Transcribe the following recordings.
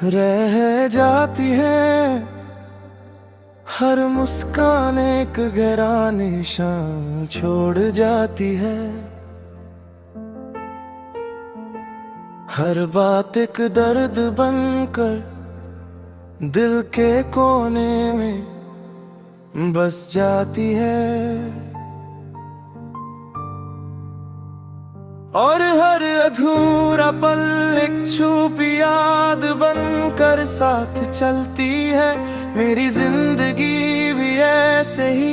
रह जाती है हर मुस्कान एक गहरा निशान छोड़ जाती है। हर बात एक दर्द बनकर दिल के कोने में बस जाती है। और हर अधूरा पल एक छुपी याद बनकर साथ चलती है। मेरी जिंदगी भी ऐसे ही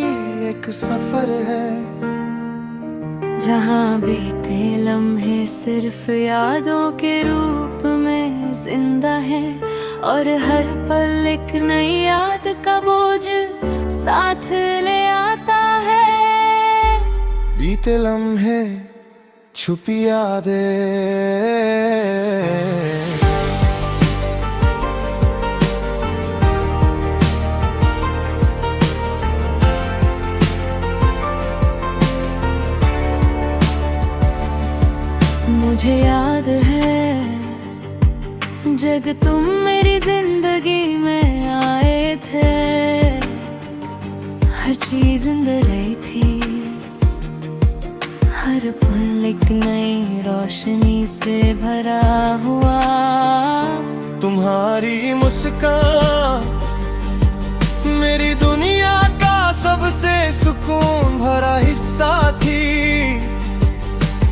एक सफर है, जहाँ बीते लम्हे सिर्फ यादों के रूप में जिंदा है। और हर पल एक नई याद का बोझ साथ ले आता है। बीते लम्हे छुपी यादें, मुझे याद है जब तुम मेरी जिंदगी में आए थे। हर चीज अंदर रही थी, हर पल एक नई रोशनी से भरा हुआ। तुम्हारी मुस्कान मेरी दुनिया का सबसे सुकून भरा हिस्सा थी।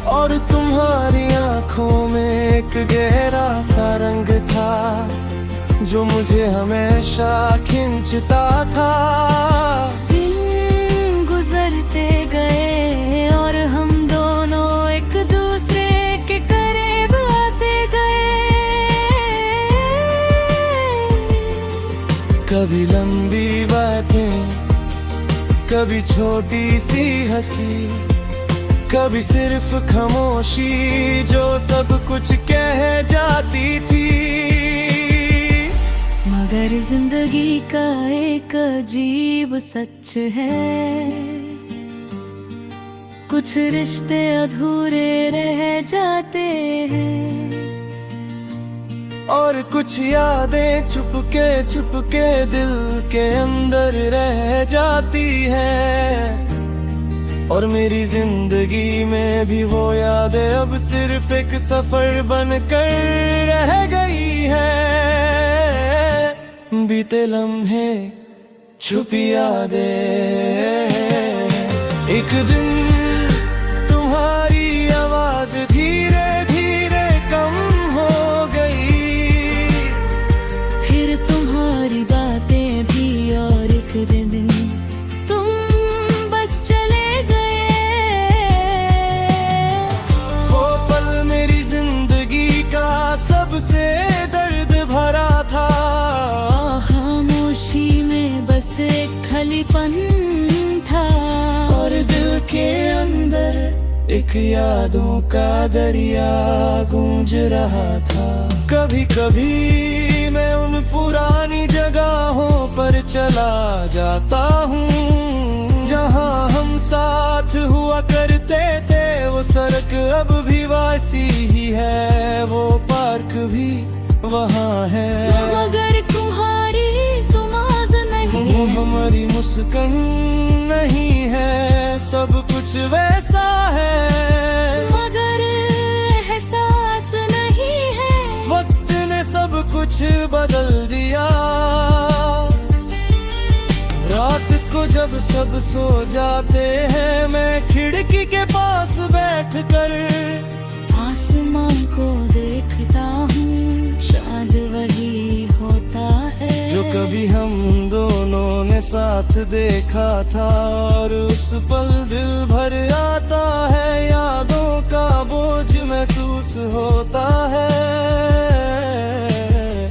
और तुम्हारी आंखों में एक गहरा सा रंग था जो मुझे हमेशा खींचता था। दिन गुजरते गए और हम दोनों एक दूसरे के करीब आते गए। कभी लंबी बातें, कभी छोटी सी हंसी, कभी सिर्फ खामोशी जो सब कुछ कह जाती थी। मगर जिंदगी का एक अजीब सच है, कुछ रिश्ते अधूरे रह जाते हैं। और कुछ यादें चुपके दिल के अंदर रह जाती है। और मेरी जिंदगी में भी वो यादें अब सिर्फ एक सफर बनकर रह गई है। बीते लम्हे छुपी यादें, एक दिन तुम्हारी आवाज धीरे धीरे कम हो गई। फिर तुम्हारी बातें भी, और एक दिन सबसे दर्द भरा था। खामोशी में बस एक खलीपन था। और दिल के अंदर एक यादों का दरिया गूंज रहा था। कभी कभी मैं उन पुरानी जगहों पर चला जाता हूँ जहाँ हम साथ हुआ करते थे। वो सड़क अब भी वैसी ही है, वो पार्क भी वहाँ है। मगर तुम्हारी तुम आज नहीं है, हमारी मुस्कान नहीं है, सब कुछ वैसा है मगर एहसास नहीं है। वक्त ने सब कुछ बदल दिया। रात को जब सब सो जाते हैं, मैं खिड़की के पास बैठकर आसमान को देखता हूँ, शायद वही होता है जो कभी हम दोनों ने साथ देखा था। और उस पल दिल भर आता है, यादों का बोझ महसूस होता है।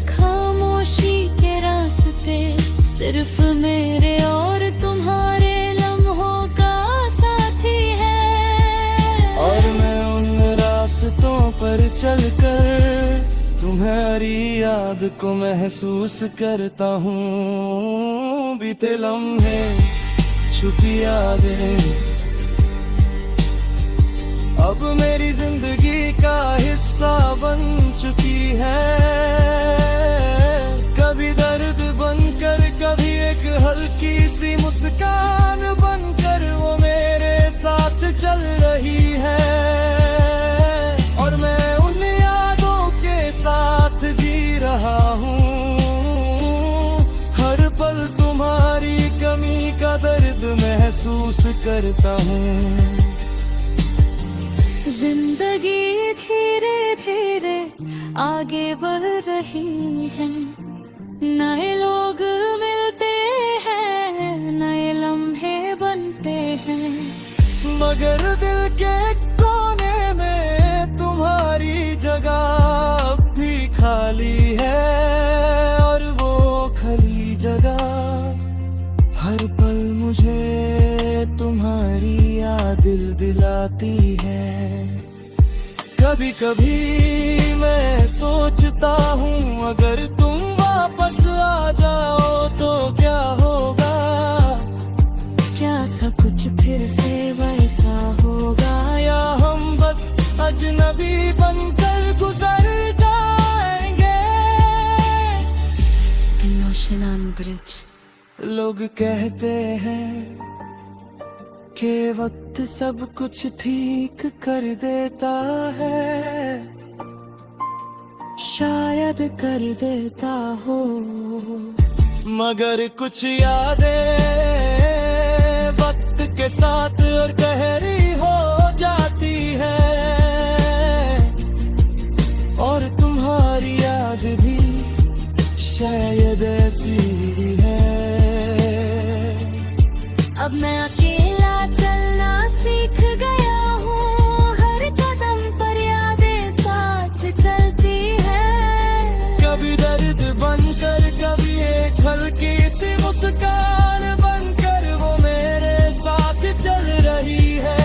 खामोशी के रास्ते सिर्फ मेरे और तुम्हारे लम्हों का साथी है। और मैं उन रास्तों पर चलकर तुम्हारी याद को महसूस करता हूँ। बीते लम्हे छुपी यादें अब मेरी जिंदगी का हिस्सा बन चुकी है। हल्की सी मुस्कान बनकर वो मेरे साथ चल रही है, और मैं उन यादों के साथ जी रहा हूँ। हर पल तुम्हारी कमी का दर्द महसूस करता हूँ। जिंदगी धीरे धीरे आगे बढ़ रही है, नए लोग मिलते हैं, नए लम्हे बनते हैं, मगर दिल के कोने में तुम्हारी जगह अब भी खाली है, और वो खाली जगह हर पल मुझे तुम्हारी याद दिल दिलाती है। कभी कभी मैं सोचता हूँ अगर तुम वापस आ जाओ तो क्या होगा, क्या सब कुछ फिर से वैसा होगा, या हम बस अजनबी बनकर गुजर जाएंगे। An ocean on bridge. लोग कहते हैं कि वक्त सब कुछ ठीक कर देता है, शायद कर देता हो, मगर कुछ यादें वक्त के साथ और गहरी हो जाती है, और तुम्हारी याद भी शायद ऐसी ही है। अब मैं अकेला चलना सीख गया हूँ, हर कदम पर यादें साथ चलती है, कभी दर्द बनकर कभी एक हल्की सी मुस्कान बनकर वो मेरे साथ चल रही है,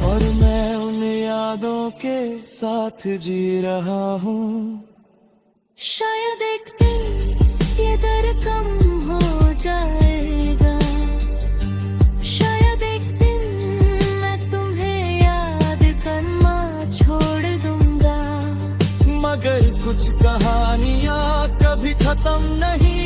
और मैं उन यादों के साथ जी रहा हूँ। शायद एक दिन ये दर्द कम हो जाएगा, शायद एक दिन मैं तुम्हें याद करना छोड़ दूंगा, मगर कुछ कहानियाँ कभी खत्म नहीं